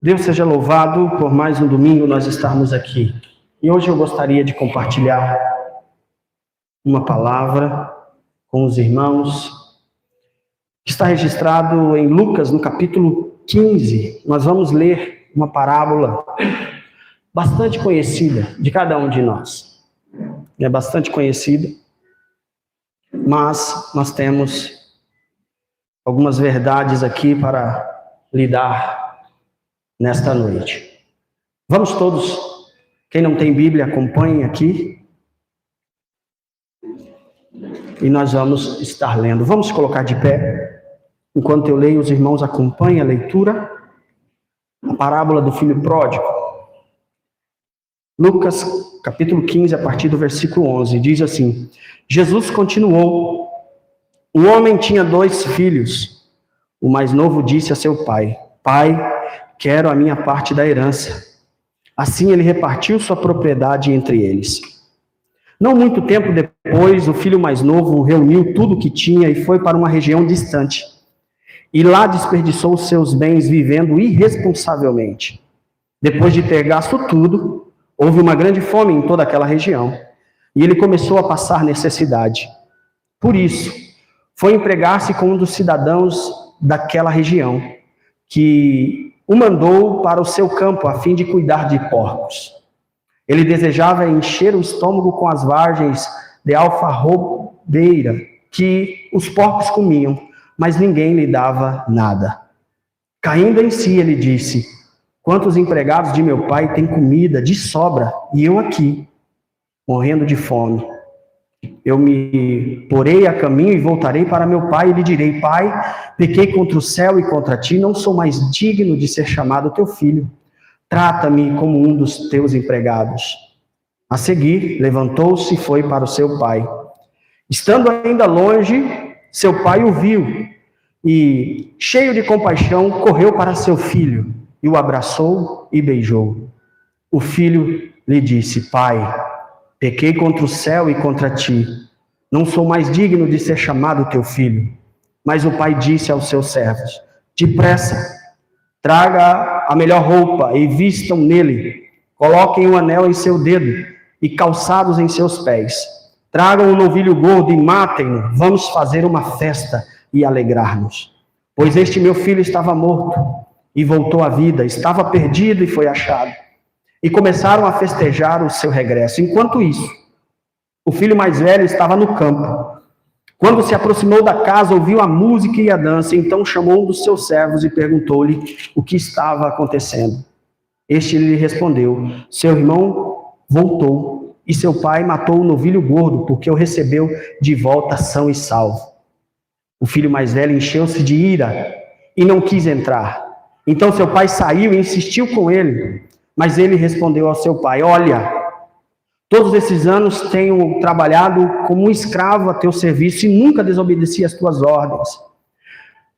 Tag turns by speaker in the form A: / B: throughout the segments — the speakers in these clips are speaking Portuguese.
A: Deus seja louvado por mais um domingo nós estarmos aqui. E hoje eu gostaria de compartilhar uma palavra com os irmãos, que está registrado em Lucas, no capítulo 15. Nós vamos ler uma parábola bastante conhecida de cada um de nós. É bastante conhecida, mas nós temos algumas verdades aqui para lidar nesta noite. Vamos todos, quem não tem Bíblia, acompanhe aqui. E nós vamos estar lendo. Vamos colocar de pé. Enquanto eu leio, os irmãos acompanhem a leitura. A parábola do filho pródigo. Lucas, capítulo 15, a partir do versículo 11. Diz assim: Jesus continuou. Um homem tinha 2 filhos. O mais novo disse a seu pai: Pai, quero a minha parte da herança. Assim ele repartiu sua propriedade entre eles. Não muito tempo depois, o filho mais novo reuniu tudo o que tinha e foi para uma região distante. E lá desperdiçou os seus bens vivendo irresponsavelmente. Depois de ter gasto tudo, houve uma grande fome em toda aquela região. E ele começou a passar necessidade. Por isso, foi empregar-se com um dos cidadãos daquela região, que o mandou para o seu campo a fim de cuidar de porcos. Ele desejava encher o estômago com as vargens de alfarrobeira que os porcos comiam, mas ninguém lhe dava nada. Caindo em si, ele disse: Quantos empregados de meu pai têm comida de sobra, e eu aqui, morrendo de fome? Eu me porei a caminho e voltarei para meu pai e lhe direi: Pai, pequei contra o céu e contra ti, não sou mais digno de ser chamado teu filho. Trata-me como um dos teus empregados. A seguir, levantou-se e foi para o seu pai. Estando ainda longe, seu pai o viu e, cheio de compaixão, correu para seu filho e o abraçou e beijou. O filho lhe disse: Pai, pequei contra o céu e contra ti. Não sou mais digno de ser chamado teu filho. Mas o pai disse aos seus servos: Depressa, traga a melhor roupa e vistam nele. Coloquem um anel em seu dedo e calçados em seus pés. Tragam um novilho gordo e matem-no. Vamos fazer uma festa e alegrar-nos. Pois este meu filho estava morto e voltou à vida. Estava perdido e foi achado. E começaram a festejar o seu regresso. Enquanto isso, o filho mais velho estava no campo. Quando se aproximou da casa, ouviu a música e a dança. Então chamou um dos seus servos e perguntou-lhe o que estava acontecendo. Este lhe respondeu: Seu irmão voltou e seu pai matou o novilho gordo, porque o recebeu de volta são e salvo. O filho mais velho encheu-se de ira e não quis entrar. Então seu pai saiu e insistiu com ele. Mas ele respondeu ao seu pai: Olha, todos esses anos tenho trabalhado como um escravo a teu serviço e nunca desobedeci às tuas ordens.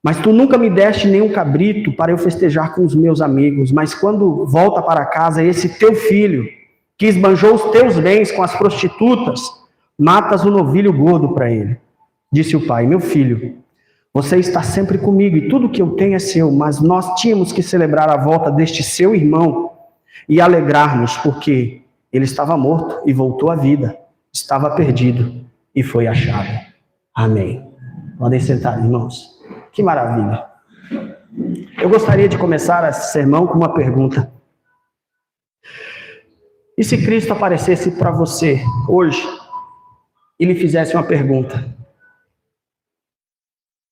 A: Mas tu nunca me deste nenhum cabrito para eu festejar com os meus amigos. Mas quando volta para casa esse teu filho, que esbanjou os teus bens com as prostitutas, matas o novilho gordo para ele. Disse o pai: Meu filho, você está sempre comigo e tudo que eu tenho é seu, mas nós tínhamos que celebrar a volta deste seu irmão e alegrar-nos, porque ele estava morto e voltou à vida, estava perdido e foi achado. Amém. Podem sentar, irmãos. Que maravilha. Eu gostaria de começar esse sermão com uma pergunta. E se Cristo aparecesse para você hoje e lhe fizesse uma pergunta: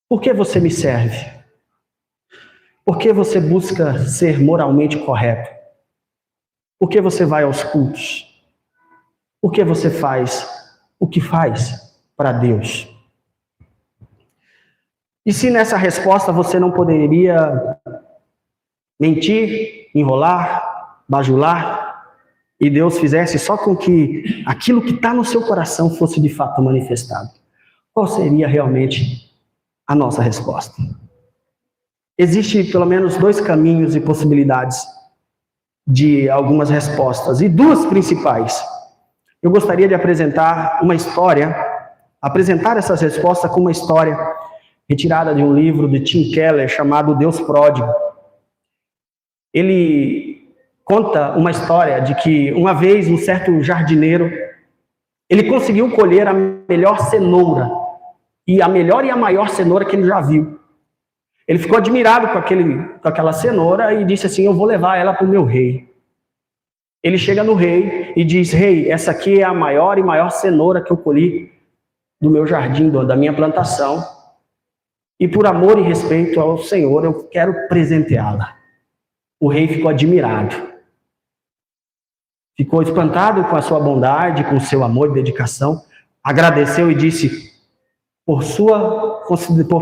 A: Por que você me serve? Por que você busca ser moralmente correto? Por que você vai aos cultos? Por que você faz o que faz para Deus? E se nessa resposta você não poderia mentir, enrolar, bajular, e Deus fizesse só com que aquilo que está no seu coração fosse de fato manifestado, qual seria realmente a nossa resposta? Existem pelo menos 2 caminhos e possibilidades de algumas respostas, e 2 principais. Eu gostaria de apresentar uma história, apresentar essas respostas com uma história retirada de um livro de Tim Keller chamado Deus Pródigo. ele conta uma história de que uma vez um certo jardineiro, ele conseguiu colher a melhor cenoura, e a melhor e a maior cenoura que ele já viu. Ele ficou admirado com aquela cenoura e disse assim: eu vou levar ela para o meu rei. Ele chega no rei e diz: rei, essa aqui é a maior e maior cenoura que eu colhi do meu jardim, da minha plantação, e por amor e respeito ao Senhor, eu quero presenteá-la. O rei ficou admirado, ficou espantado com a sua bondade, com o seu amor e dedicação, agradeceu e disse: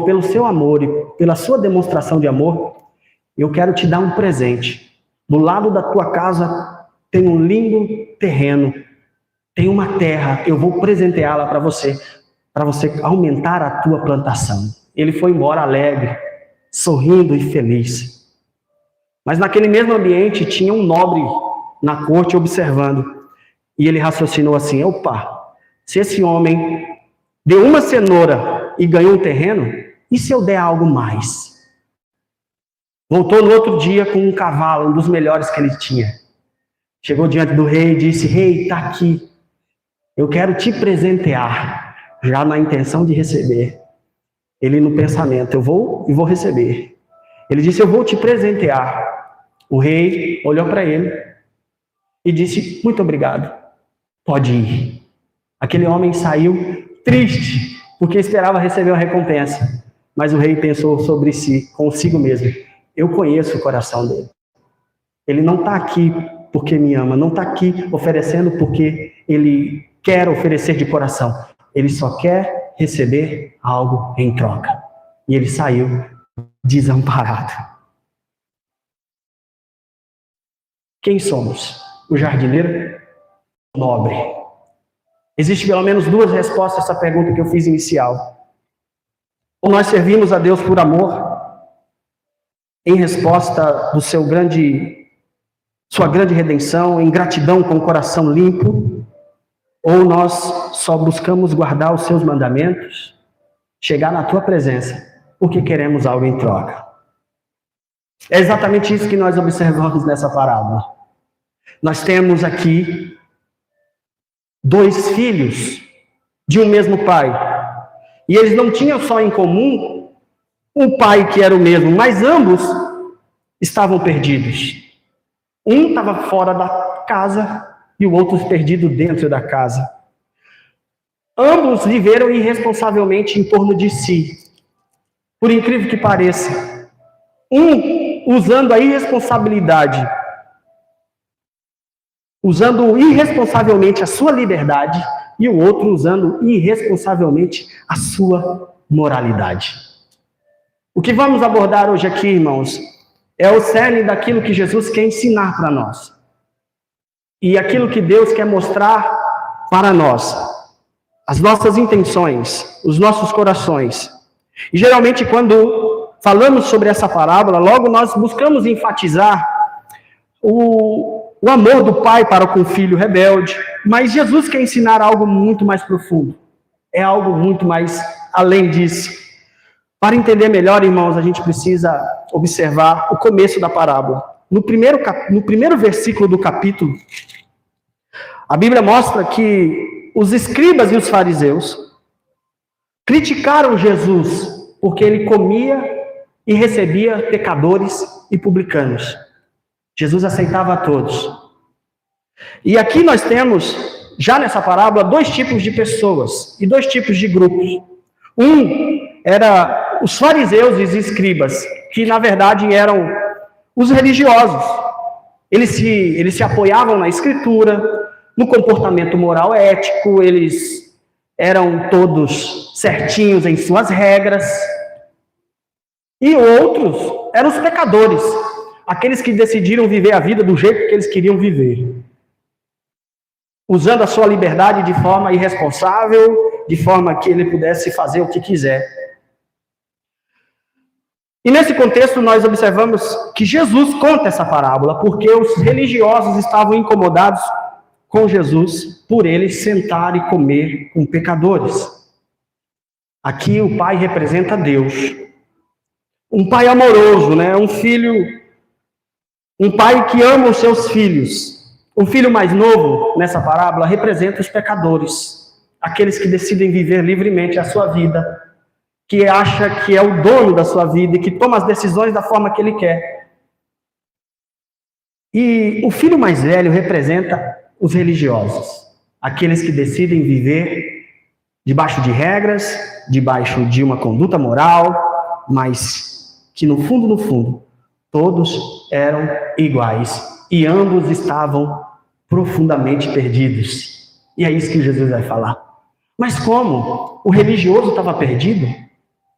A: pelo seu amor e pela sua demonstração de amor, eu quero te dar um presente. Do lado da tua casa tem um lindo terreno, tem uma terra, eu vou presenteá-la para você aumentar a tua plantação. Ele foi embora alegre, sorrindo e feliz. Mas naquele mesmo ambiente tinha um nobre na corte observando, e ele raciocinou assim: opa, se esse homem deu uma cenoura e ganhou um terreno, e se eu der algo mais? Voltou no outro dia com um cavalo, um dos melhores que ele tinha. Chegou diante do rei e disse: rei, está aqui, eu quero te presentear, já na intenção de receber. Ele no pensamento: eu vou receber. Ele disse: eu vou te presentear. O rei olhou para ele e disse: muito obrigado, pode ir. Aquele homem saiu triste, porque esperava receber uma recompensa. Mas o rei pensou sobre si, consigo mesmo: eu conheço o coração dele. Ele não está aqui porque me ama, não está aqui oferecendo porque ele quer oferecer de coração. Ele só quer receber algo em troca. E ele saiu desamparado. Quem somos? O jardineiro? Nobre. Existem pelo menos duas respostas a essa pergunta que eu fiz inicial. Ou nós servimos a Deus por amor, em resposta do sua grande redenção, em gratidão com o coração limpo, ou nós só buscamos guardar os seus mandamentos, chegar na tua presença, porque queremos algo em troca. É exatamente isso que nós observamos nessa parábola. Nós temos aqui dois filhos de um mesmo pai. E eles não tinham só em comum um pai que era o mesmo, mas ambos estavam perdidos. Um estava fora da casa e o outro perdido dentro da casa. Ambos viveram irresponsavelmente em torno de si. Por incrível que pareça, um usando a irresponsabilidade, usando irresponsavelmente a sua liberdade, e o outro usando irresponsavelmente a sua moralidade. O que vamos abordar hoje aqui, irmãos, é o cerne daquilo que Jesus quer ensinar para nós. E aquilo que Deus quer mostrar para nós. As nossas intenções, os nossos corações. E geralmente quando falamos sobre essa parábola, logo nós buscamos enfatizar o amor do pai para com o filho rebelde. Mas Jesus quer ensinar algo muito mais profundo. É algo muito mais além disso. Para entender melhor, irmãos, a gente precisa observar o começo da parábola. No primeiro versículo do capítulo, a Bíblia mostra que os escribas e os fariseus criticaram Jesus porque ele comia e recebia pecadores e publicanos. Jesus aceitava a todos. E aqui nós temos, já nessa parábola, dois tipos de pessoas e dois tipos de grupos. Um era os fariseus e os escribas, que na verdade eram os religiosos. Eles se apoiavam na escritura, no comportamento moral ético, eles eram todos certinhos em suas regras. E outros eram os pecadores, aqueles que decidiram viver a vida do jeito que eles queriam viver, usando a sua liberdade de forma irresponsável, de forma que ele pudesse fazer o que quiser. E nesse contexto nós observamos que Jesus conta essa parábola, porque os religiosos estavam incomodados com Jesus por ele sentar e comer com pecadores. Aqui o pai representa Deus. Um pai amoroso, né? Um filho Um pai que ama os seus filhos. O filho mais novo, nessa parábola, representa os pecadores, aqueles que decidem viver livremente a sua vida, que acha que é o dono da sua vida e que toma as decisões da forma que ele quer. E o filho mais velho representa os religiosos, aqueles que decidem viver debaixo de regras, debaixo de uma conduta moral, mas que no fundo, todos eram iguais e ambos estavam profundamente perdidos. E é isso que Jesus vai falar. Mas como? O religioso estava perdido?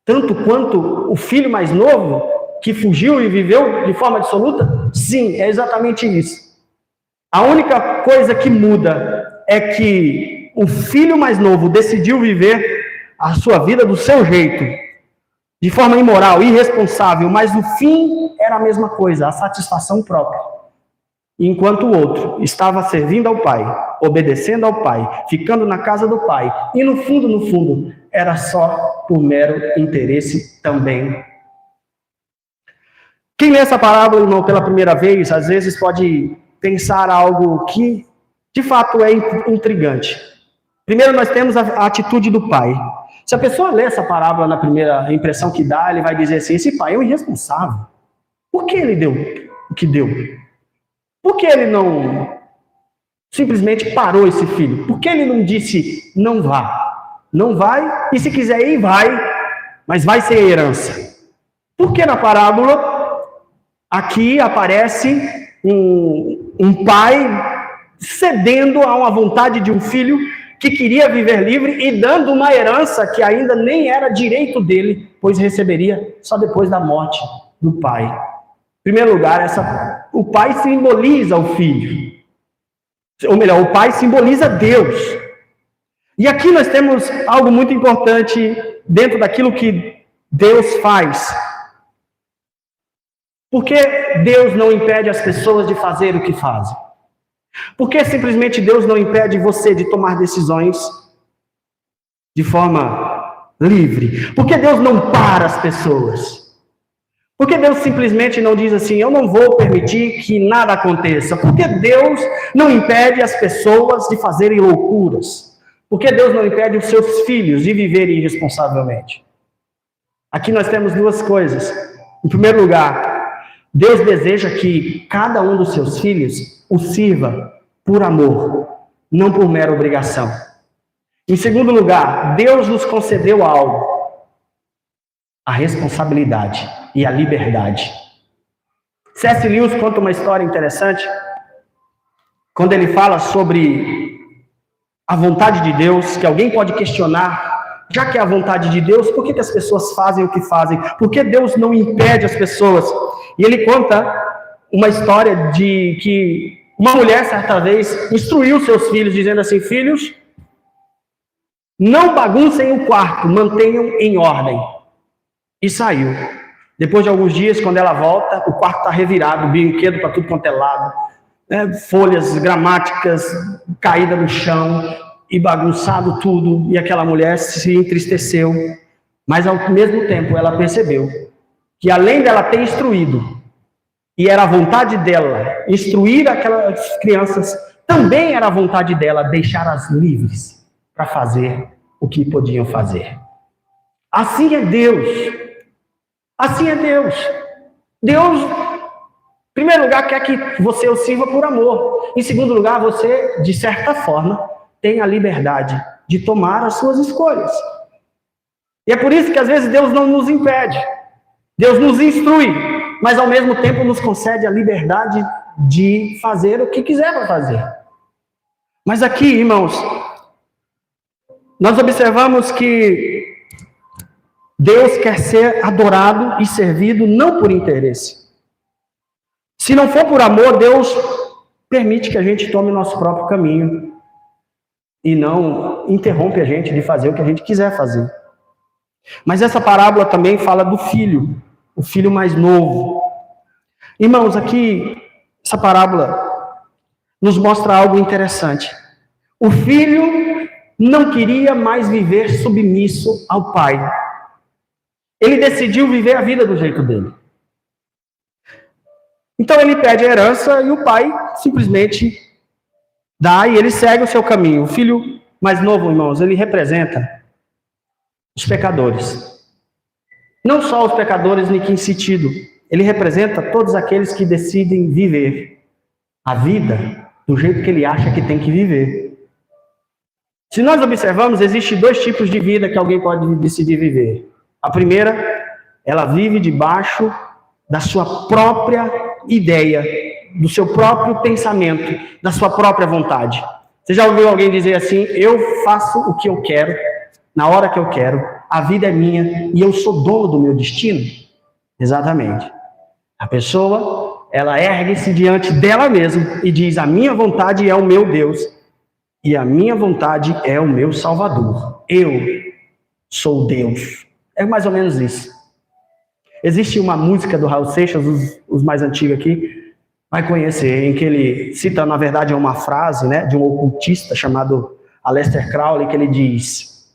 A: Tanto quanto o filho mais novo, que fugiu e viveu de forma absoluta? Sim, é exatamente isso. A única coisa que muda é que o filho mais novo decidiu viver a sua vida do seu jeito, de forma imoral, irresponsável, mas o fim era a mesma coisa, a satisfação própria. Enquanto o outro estava servindo ao Pai, obedecendo ao Pai, ficando na casa do Pai, e no fundo, era só por mero interesse também. Quem lê essa parábola, irmão, pela primeira vez, às vezes pode pensar algo que, de fato, é intrigante. Primeiro, nós temos a atitude do pai. Se a pessoa lê essa parábola na primeira impressão que dá, ele vai dizer assim, esse pai é um irresponsável. Por que ele deu o que deu? Por que ele não simplesmente parou esse filho? Por que ele não disse, não vá? Não vai, e se quiser ir, vai, mas vai sem herança. Por que na parábola, aqui aparece um pai cedendo a uma vontade de um filho que queria viver livre e dando uma herança que ainda nem era direito dele, pois receberia só depois da morte do pai. Em primeiro lugar, o pai simboliza o filho. Ou melhor, o pai simboliza Deus. E aqui nós temos algo muito importante dentro daquilo que Deus faz. Por que Deus não impede as pessoas de fazer o que fazem? Por que simplesmente Deus não impede você de tomar decisões de forma livre? Por que Deus não para as pessoas? Por que Deus simplesmente não diz assim, eu não vou permitir que nada aconteça? Por que Deus não impede as pessoas de fazerem loucuras? Por que Deus não impede os seus filhos de viverem irresponsavelmente? Aqui nós temos duas coisas. Em primeiro lugar, Deus deseja que cada um dos seus filhos o sirva por amor, não por mera obrigação. Em segundo lugar, Deus nos concedeu algo, a responsabilidade e a liberdade. C.S. Lewis conta uma história interessante, quando ele fala sobre a vontade de Deus, que alguém pode questionar, já que é a vontade de Deus, por que as pessoas fazem o que fazem? Por que Deus não impede as pessoas? E ele conta uma história de que uma mulher, certa vez, instruiu seus filhos, dizendo assim, filhos, não baguncem o quarto, mantenham em ordem. E saiu. Depois de alguns dias, quando ela volta, o quarto está revirado, brinquedo para tudo quanto é lado, folhas gramáticas caídas no chão, e bagunçado tudo, e aquela mulher se entristeceu. Mas, ao mesmo tempo, ela percebeu que, além dela ter instruído, e era a vontade dela instruir aquelas crianças, também era a vontade dela deixá-las livres para fazer o que podiam fazer. Assim é Deus. Assim é Deus. Deus, em primeiro lugar, quer que você o sirva por amor. Em segundo lugar, você, de certa forma, tem a liberdade de tomar as suas escolhas. E é por isso que, às vezes, Deus não nos impede. Deus nos instrui, mas, ao mesmo tempo, nos concede a liberdade de fazer o que quiser para fazer. Mas aqui, irmãos, nós observamos que Deus quer ser adorado e servido não por interesse. Se não for por amor, Deus permite que a gente tome o nosso próprio caminho e não interrompe a gente de fazer o que a gente quiser fazer. Mas essa parábola também fala do filho, o filho mais novo. Irmãos, aqui, essa parábola nos mostra algo interessante. O filho não queria mais viver submisso ao pai. Ele decidiu viver a vida do jeito dele. Então ele pede a herança e o pai simplesmente dá e ele segue o seu caminho. O filho mais novo, irmãos, ele representa os pecadores. Não só os pecadores, em que sentido? Ele representa todos aqueles que decidem viver a vida do jeito que ele acha que tem que viver. Se nós observarmos, existem dois tipos de vida que alguém pode decidir viver. A primeira, ela vive debaixo da sua própria ideia, do seu próprio pensamento, da sua própria vontade. Você já ouviu alguém dizer assim: eu faço o que eu quero, na hora que eu quero, a vida é minha e eu sou dono do meu destino? Exatamente. A pessoa, ela ergue-se diante dela mesma e diz: a minha vontade é o meu Deus e a minha vontade é o meu Salvador. Eu sou Deus. É mais ou menos isso. Existe uma música do Raul Seixas, os mais antigos aqui vai conhecer, em que ele cita, na verdade, uma frase, né, de um ocultista chamado Aleister Crowley, que ele diz: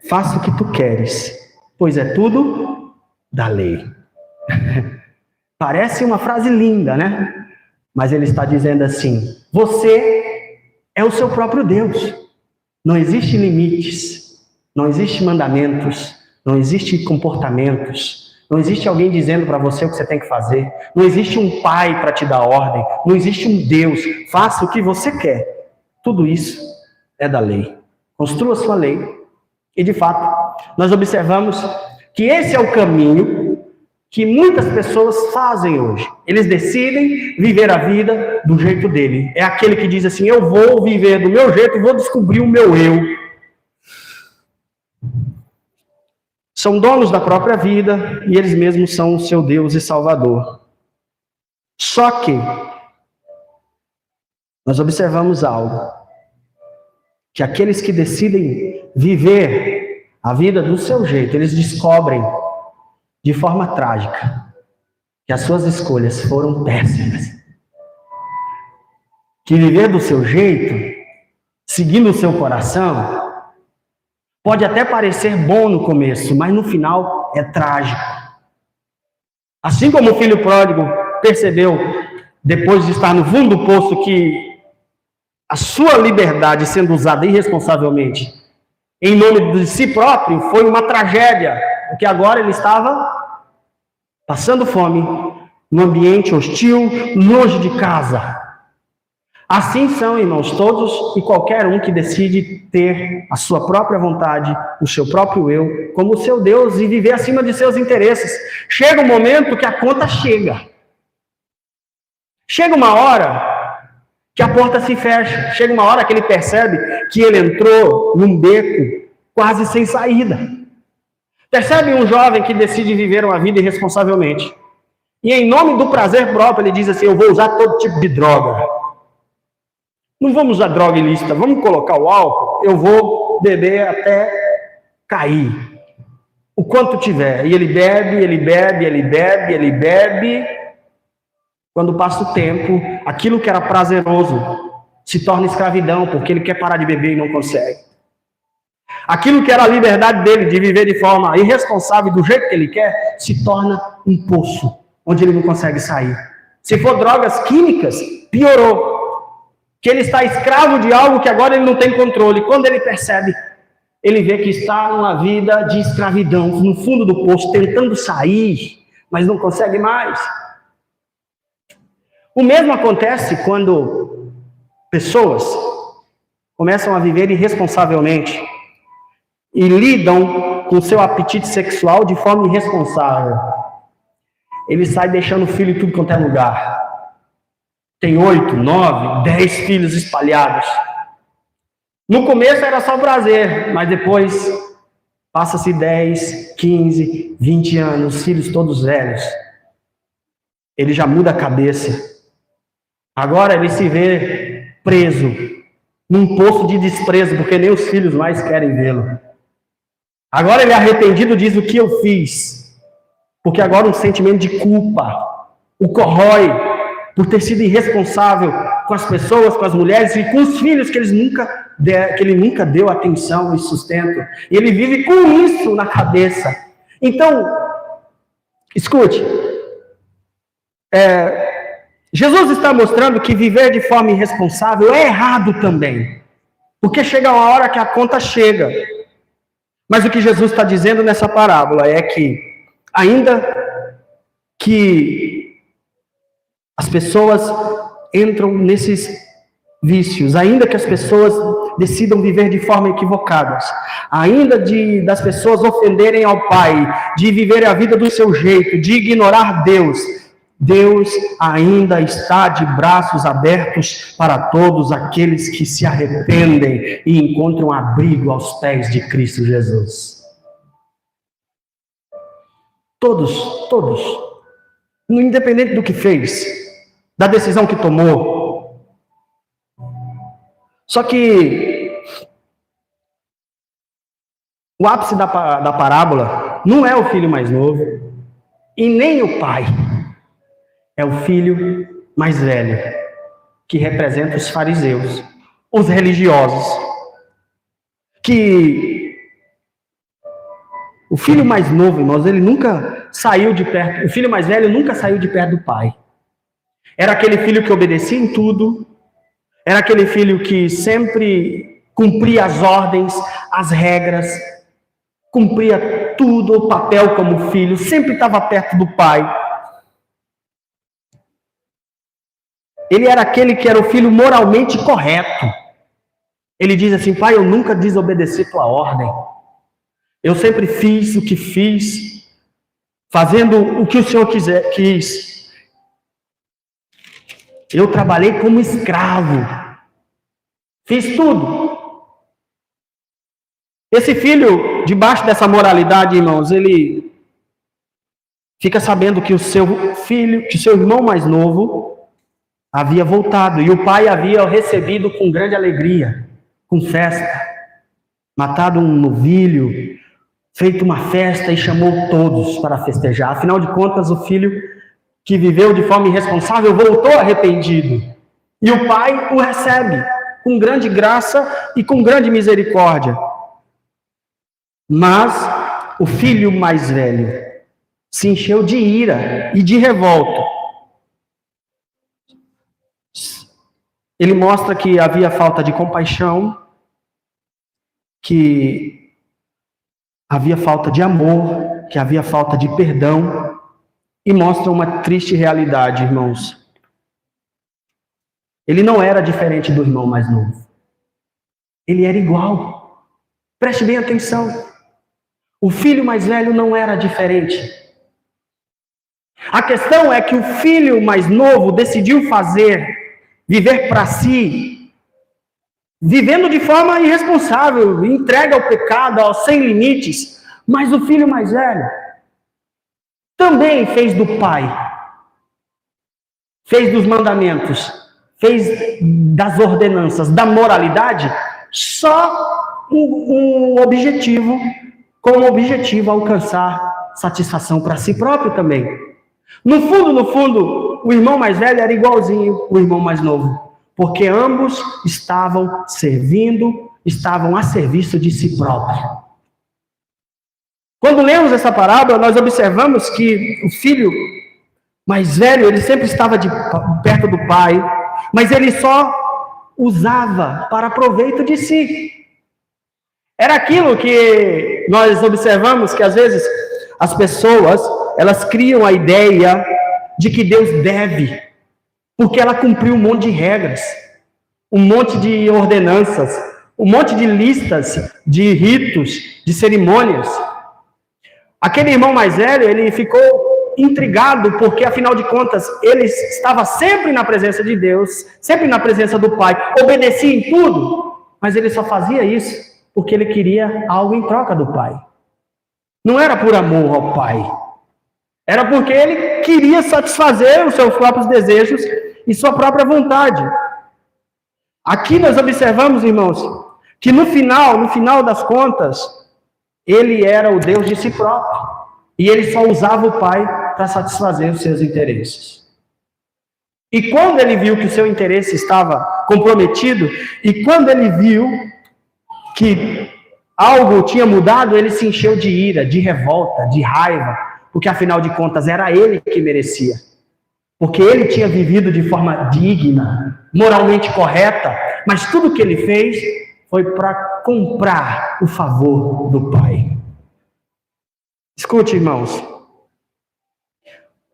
A: faça o que tu queres, pois é tudo da lei. Parece uma frase linda, né? Mas ele está dizendo assim: você é o seu próprio Deus. Não existem limites, não existem mandamentos, não existem comportamentos, não existe alguém dizendo para você o que você tem que fazer, não existe um pai para te dar ordem, não existe um Deus. Faça o que você quer. Tudo isso é da lei. Construa sua lei. E de fato, nós observamos que esse é o caminho que muitas pessoas fazem hoje. Eles decidem viver a vida do jeito dele. É aquele que diz assim: eu vou viver do meu jeito, vou descobrir o meu eu. São donos da própria vida e eles mesmos são o seu Deus e Salvador. Só que nós observamos algo, que aqueles que decidem viver a vida do seu jeito, eles descobrem de forma trágica que as suas escolhas foram péssimas. Que viver do seu jeito, seguindo o seu coração, pode até parecer bom no começo, mas no final é trágico. Assim como o filho pródigo percebeu, depois de estar no fundo do poço, que a sua liberdade sendo usada irresponsavelmente em nome de si próprio foi uma tragédia, porque agora ele estava passando fome, num ambiente hostil, longe de casa. Assim são, irmãos, todos e qualquer um que decide ter a sua própria vontade, o seu próprio eu, como o seu Deus e viver acima de seus interesses. Chega um momento que a conta chega. Chega uma hora que a porta se fecha. Chega uma hora que ele percebe que ele entrou num beco quase sem saída. Percebe um jovem que decide viver uma vida irresponsavelmente. E em nome do prazer próprio, ele diz assim: eu vou usar todo tipo de droga. Não vamos usar droga ilícita, vamos colocar o álcool, eu vou beber até cair. O quanto tiver. E ele bebe, ele bebe, ele bebe, ele bebe. Quando passa o tempo, aquilo que era prazeroso se torna escravidão, porque ele quer parar de beber e não consegue. Aquilo que era a liberdade dele de viver de forma irresponsável, do jeito que ele quer, se torna um poço, onde ele não consegue sair. Se for drogas químicas, piorou. Que ele está escravo de algo que agora ele não tem controle. Quando ele percebe, ele vê que está numa vida de escravidão, no fundo do poço, tentando sair, mas não consegue mais. O mesmo acontece quando pessoas começam a viver irresponsavelmente e lidam com seu apetite sexual de forma irresponsável. Ele sai deixando o filho em tudo quanto é lugar. Tem 8, 9, 10 filhos espalhados. No começo era só prazer, mas depois passa-se 10, 15, 20 anos, filhos todos velhos. Ele já muda a cabeça. Agora ele se vê preso num poço de desprezo, porque nem os filhos mais querem vê-lo. Agora ele é arrependido, diz: o que eu fiz? Porque agora um sentimento de culpa o corrói por ter sido irresponsável com as pessoas, com as mulheres e com os filhos que ele nunca deu atenção e sustento. E ele vive com isso na cabeça. Então, escute, Jesus está mostrando que viver de forma irresponsável é errado também. Porque chega uma hora que a conta chega. Mas o que Jesus está dizendo nessa parábola é que, ainda que as pessoas entram nesses vícios, ainda que as pessoas decidam viver de forma equivocada, ainda das pessoas ofenderem ao Pai, de viver a vida do seu jeito, de ignorar Deus, Deus ainda está de braços abertos para todos aqueles que se arrependem e encontram abrigo aos pés de Cristo Jesus. Todos, independente do que fez, da decisão que tomou. Só que o ápice da parábola não é o filho mais novo e nem o pai. É o filho mais velho, que representa os fariseus, os religiosos. Que o filho mais novo, irmãos, ele nunca saiu de perto, o filho mais velho nunca saiu de perto do pai. Era aquele filho que obedecia em tudo, era aquele filho que sempre cumpria as ordens, as regras, cumpria tudo, o papel como filho, sempre estava perto do pai. Ele era aquele que era o filho moralmente correto. Ele diz assim: pai, eu nunca desobedeci tua ordem. Eu sempre fiz o que fiz, fazendo o que o Senhor quis. Eu trabalhei como escravo. Fiz tudo. Esse filho, debaixo dessa moralidade, irmãos, ele fica sabendo que o seu filho, que o seu irmão mais novo havia voltado, e o pai havia recebido com grande alegria, com festa, matado um novilho, feito uma festa e chamou todos para festejar. Afinal de contas, o filho que viveu de forma irresponsável voltou arrependido, e o pai o recebe com grande graça e com grande misericórdia. Mas o filho mais velho se encheu de ira e de revolta. Ele mostra que havia falta de compaixão, que havia falta de amor, que havia falta de perdão, e mostra uma triste realidade, irmãos. Ele não era diferente do irmão mais novo. Ele era igual. Preste bem atenção. O filho mais velho não era diferente. A questão é que o filho mais novo decidiu viver para si, vivendo de forma irresponsável, entregue ao pecado, sem limites. Mas o filho mais velho também fez do pai, fez dos mandamentos, fez das ordenanças, da moralidade, só um objetivo, como objetivo alcançar satisfação para si próprio também. No fundo, o irmão mais velho era igualzinho o irmão mais novo, porque ambos estavam a serviço de si próprio. Quando lemos essa parábola, nós observamos que o filho mais velho, ele sempre estava perto do pai, mas ele só usava para proveito de si. Era aquilo que nós observamos que às vezes as pessoas, elas criam a ideia de que Deus deve, porque ela cumpriu um monte de regras, um monte de ordenanças, um monte de listas, de ritos, de cerimônias. Aquele irmão mais velho, ele ficou intrigado, porque afinal de contas, ele estava sempre na presença de Deus, sempre na presença do Pai, obedecia em tudo, mas ele só fazia isso porque ele queria algo em troca do Pai. Não era por amor ao Pai, era porque ele queria satisfazer os seus próprios desejos e sua própria vontade. Aqui nós observamos, irmãos, que no final das contas, ele era o Deus de si próprio. E ele só usava o Pai para satisfazer os seus interesses. E quando ele viu que o seu interesse estava comprometido, e quando ele viu que algo tinha mudado, ele se encheu de ira, de revolta, de raiva, porque afinal de contas era ele que merecia. porque ele tinha vivido de forma digna, moralmente correta, mas tudo que ele fez foi para comprar o favor do Pai. Escute, irmãos,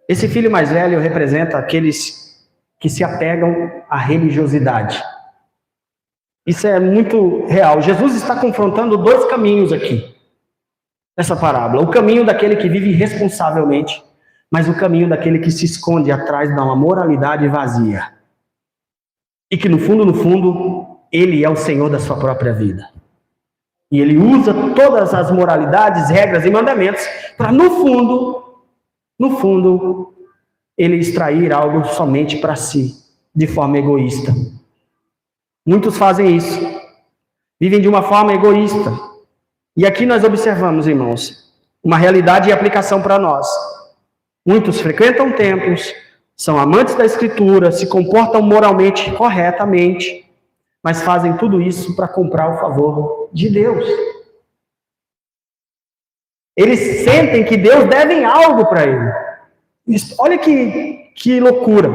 A: esse filho mais velho representa aqueles que se apegam à religiosidade. Isso é muito real. Jesus está confrontando dois caminhos aqui, nessa parábola. O caminho daquele que vive irresponsavelmente, mas o caminho daquele que se esconde atrás de uma moralidade vazia. E que no fundo, ele é o Senhor da sua própria vida. E ele usa todas as moralidades, regras e mandamentos para, no fundo, ele extrair algo somente para si, de forma egoísta. Muitos fazem isso, vivem de uma forma egoísta. E aqui nós observamos, irmãos, uma realidade e aplicação para nós. Muitos frequentam templos, são amantes da Escritura, se comportam moralmente corretamente, mas fazem tudo isso para comprar o favor de Deus. Eles sentem que Deus deve algo para ele. Olha que loucura.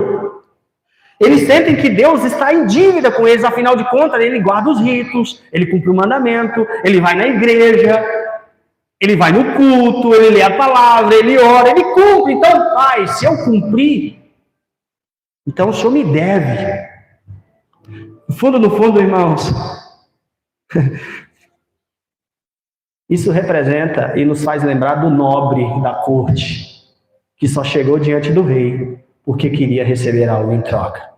A: Eles sentem que Deus está em dívida com eles, afinal de contas, ele guarda os ritos, ele cumpre o mandamento, ele vai na igreja, ele vai no culto, ele lê a palavra, ele ora, ele cumpre. Então, Pai, se eu cumprir, então o Senhor me deve. No fundo, irmãos, isso representa e nos faz lembrar do nobre da corte, que só chegou diante do rei porque queria receber algo em troca.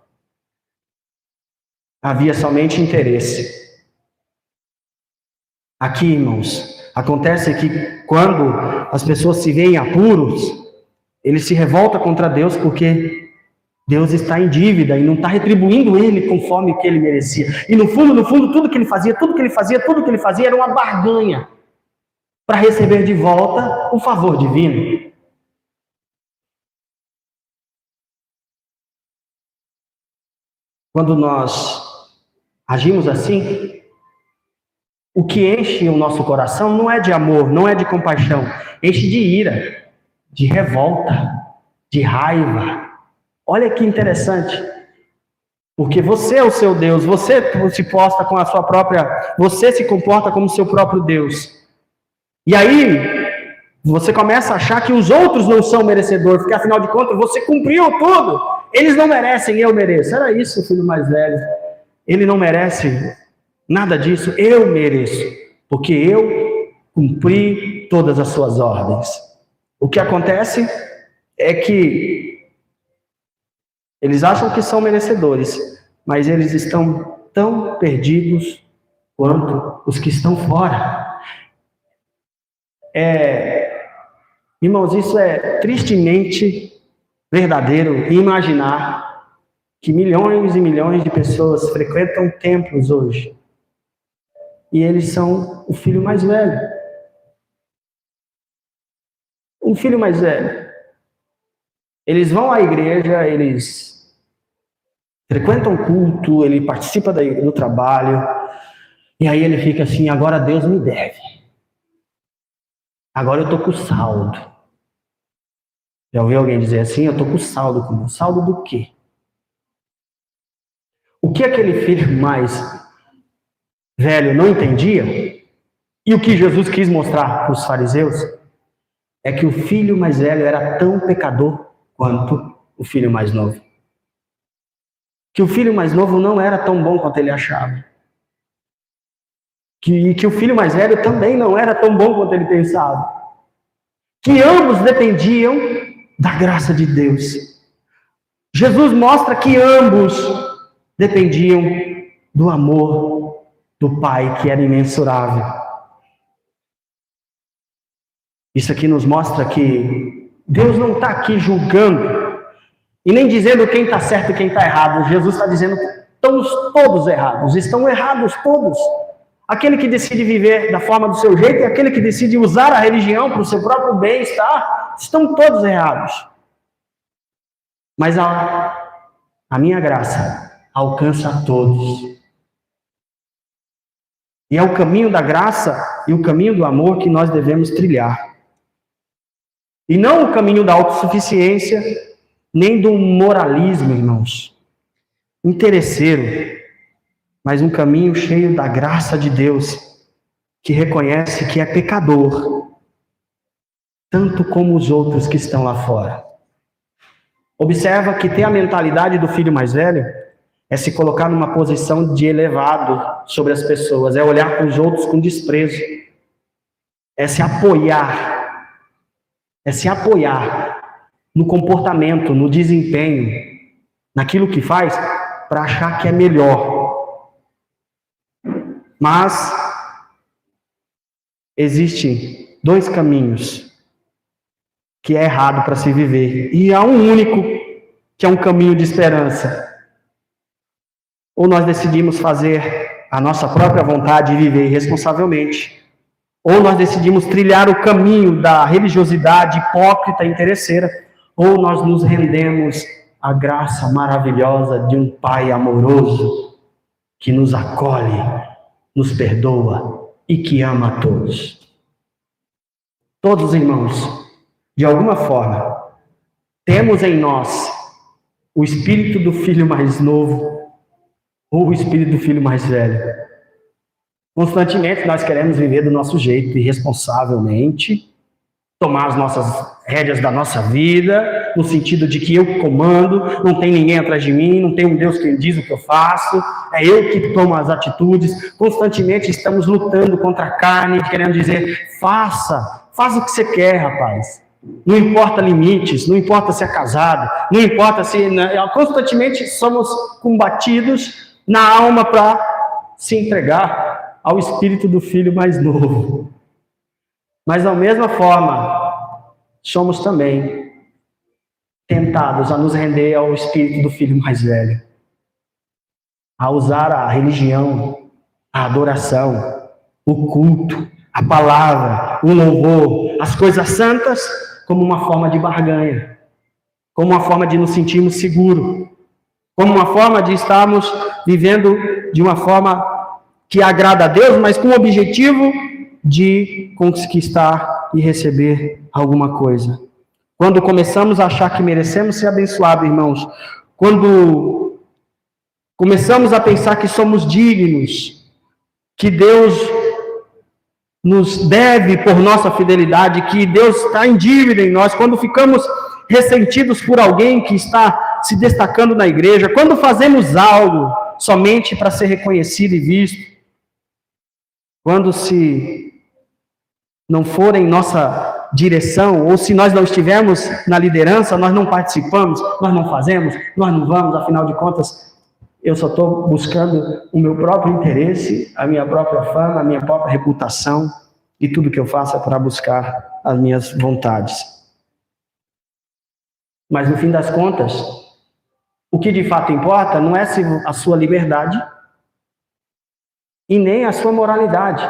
A: Havia somente interesse. Aqui, irmãos, acontece que quando as pessoas se veem em apuros, eles se revoltam contra Deus porque Deus está em dívida e não está retribuindo ele conforme o que ele merecia. E no fundo, tudo que ele fazia era uma barganha para receber de volta o favor divino. Quando nós agimos assim, o que enche o nosso coração não é de amor, não é de compaixão, enche de ira, de revolta, de raiva. Olha que interessante, porque você é o seu Deus, você se comporta como seu próprio Deus. E aí, você começa a achar que os outros não são merecedores, porque afinal de contas você cumpriu tudo. Eles não merecem, eu mereço. Era isso, o filho mais velho. Ele não merece nada disso, eu mereço, porque eu cumpri todas as suas ordens. O que acontece é que eles acham que são merecedores, mas eles estão tão perdidos quanto os que estão fora. Irmãos, isso é tristemente verdadeiro imaginar que milhões e milhões de pessoas frequentam templos hoje. E eles são o filho mais velho. Um filho mais velho. Eles vão à igreja, eles frequentam culto, ele participa do trabalho, e aí ele fica assim, agora Deus me deve. Agora eu estou com saldo. Já ouviu alguém dizer assim? Eu estou com saldo. Com saldo do quê? O que aquele filho mais velho não entendia, e o que Jesus quis mostrar para os fariseus, é que o filho mais velho era tão pecador quanto o filho mais novo. Que o filho mais novo não era tão bom quanto ele achava. Que o filho mais velho também não era tão bom quanto ele pensava. Que ambos dependiam da graça de Deus. Jesus mostra que ambos dependiam do amor do Pai, que era imensurável. Isso aqui nos mostra que Deus não está aqui julgando e nem dizendo quem está certo e quem está errado. Jesus está dizendo que estamos todos errados, estão errados todos. Aquele que decide viver da forma do seu jeito e aquele que decide usar a religião para o seu próprio bem-estar, estão todos errados. Mas a minha graça alcança a todos. E é o caminho da graça e o caminho do amor que nós devemos trilhar. E não o caminho da autossuficiência, nem do moralismo, irmãos, interesseiro, mas um caminho cheio da graça de Deus, que reconhece que é pecador, tanto como os outros que estão lá fora. Observa que ter a mentalidade do filho mais velho é se colocar numa posição de elevado sobre as pessoas, é olhar para os outros com desprezo, é se apoiar no comportamento, no desempenho, naquilo que faz, para achar que é melhor. Mas existem dois caminhos que é errado para se viver, e há um único que é um caminho de esperança. Ou nós decidimos fazer a nossa própria vontade e viver irresponsavelmente, ou nós decidimos trilhar o caminho da religiosidade hipócrita e interesseira, ou nós nos rendemos à graça maravilhosa de um Pai amoroso que nos acolhe, nos perdoa e que ama a todos. Todos os irmãos, de alguma forma, temos em nós o espírito do filho mais novo ou o espírito do filho mais velho. Constantemente nós queremos viver do nosso jeito, irresponsavelmente, tomar as nossas rédeas da nossa vida, no sentido de que eu comando, não tem ninguém atrás de mim, não tem um Deus que diz o que eu faço, é eu que tomo as atitudes. Constantemente estamos lutando contra a carne, querendo dizer, faça o que você quer, rapaz. Não importa limites, não importa se é casado, não importa se... Constantemente somos combatidos na alma para se entregar ao espírito do filho mais novo. Mas, da mesma forma, somos também tentados a nos render ao espírito do filho mais velho, a usar a religião, a adoração, o culto, a palavra, o louvor, as coisas santas, como uma forma de barganha, como uma forma de nos sentirmos seguros, como uma forma de estarmos vivendo de uma forma que agrada a Deus, mas com o objetivo de conquistar e receber alguma coisa. Quando começamos a achar que merecemos ser abençoados, irmãos, quando começamos a pensar que somos dignos, que Deus nos deve por nossa fidelidade, que Deus está em dívida em nós, quando ficamos ressentidos por alguém que está se destacando na igreja, quando fazemos algo somente para ser reconhecido e visto, quando se não for em nossa direção, ou se nós não estivermos na liderança, nós não participamos, nós não fazemos, nós não vamos, afinal de contas, eu só estou buscando o meu próprio interesse, a minha própria fama, a minha própria reputação, e tudo que eu faço é para buscar as minhas vontades. Mas no fim das contas, o que de fato importa não é a sua liberdade e nem a sua moralidade.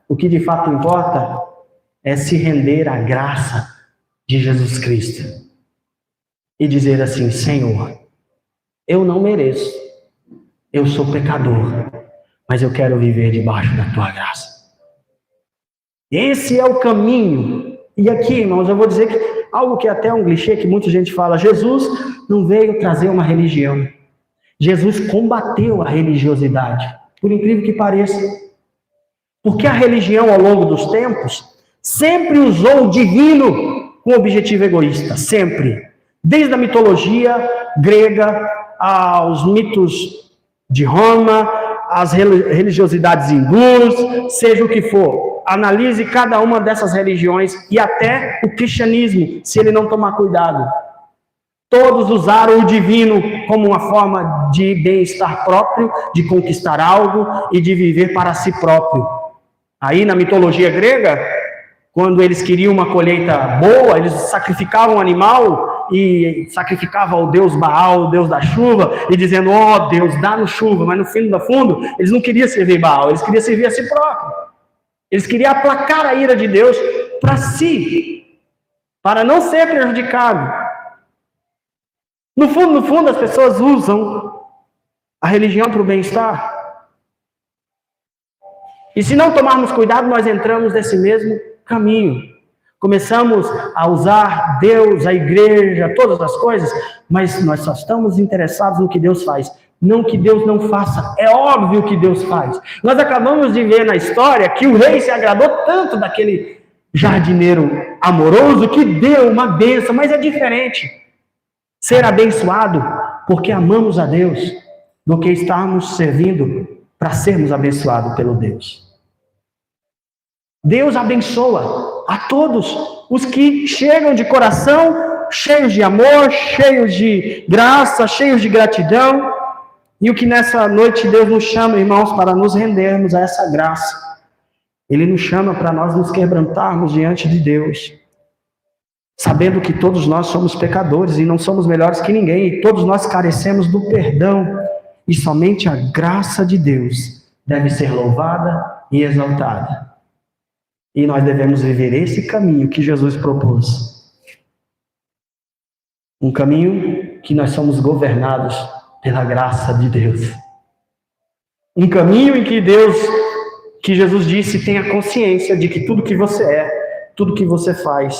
A: O que de fato importa é se render à graça de Jesus Cristo e dizer assim: Senhor, eu não mereço, eu sou pecador, mas eu quero viver debaixo da tua graça. Esse é o caminho. E aqui, irmãos, eu vou dizer que algo que até é um clichê que muita gente fala: Jesus não veio trazer uma religião. Jesus combateu a religiosidade, por incrível que pareça. Porque a religião, ao longo dos tempos, sempre usou o divino com objetivo egoísta, sempre. Desde a mitologia grega aos mitos de Roma, às religiosidades hindus, seja o que for. Analise cada uma dessas religiões e até o cristianismo, se ele não tomar cuidado. Todos usaram o divino como uma forma de bem-estar próprio, de conquistar algo e de viver para si próprio. Aí na mitologia grega, quando eles queriam uma colheita boa, eles sacrificavam um animal e sacrificavam ao deus Baal, o deus da chuva, e dizendo: ó Deus, dá-nos chuva. Mas no fim do fundo, eles não queriam servir Baal, eles queriam servir a si próprio. Eles queriam aplacar a ira de Deus para si, para não ser prejudicado. No fundo, as pessoas usam a religião para o bem-estar. E se não tomarmos cuidado, nós entramos nesse mesmo caminho. Começamos a usar Deus, a igreja, todas as coisas, mas nós só estamos interessados no que Deus faz, não que Deus não faça. É óbvio que Deus faz. Nós acabamos de ver na história que o rei se agradou tanto daquele jardineiro amoroso que deu uma bênção, mas é diferente ser abençoado porque amamos a Deus do que estarmos servindo para sermos abençoados pelo Deus. Deus abençoa a todos os que chegam de coração cheios de amor, cheios de graça, cheios de gratidão. E o que nessa noite Deus nos chama, irmãos, para nos rendermos a essa graça. Ele nos chama para nós nos quebrantarmos diante de Deus, sabendo que todos nós somos pecadores e não somos melhores que ninguém, e todos nós carecemos do perdão, e somente a graça de Deus deve ser louvada e exaltada. E nós devemos viver esse caminho que Jesus propôs. Um caminho que nós somos governados pela graça de Deus. Um caminho em que Jesus disse, tenha consciência de que tudo que você é, tudo que você faz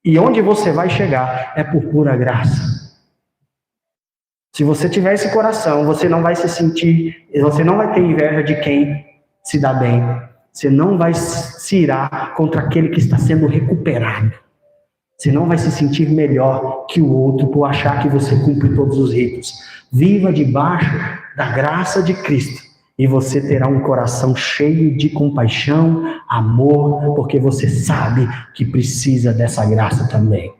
A: e onde você vai chegar é por pura graça. Se você tiver esse coração, você não vai se sentir, você não vai ter inveja de quem se dá bem. Você não vai se irar contra aquele que está sendo recuperado. Você não vai se sentir melhor que o outro por achar que você cumpre todos os ritos. Viva debaixo da graça de Cristo e você terá um coração cheio de compaixão, amor, porque você sabe que precisa dessa graça também.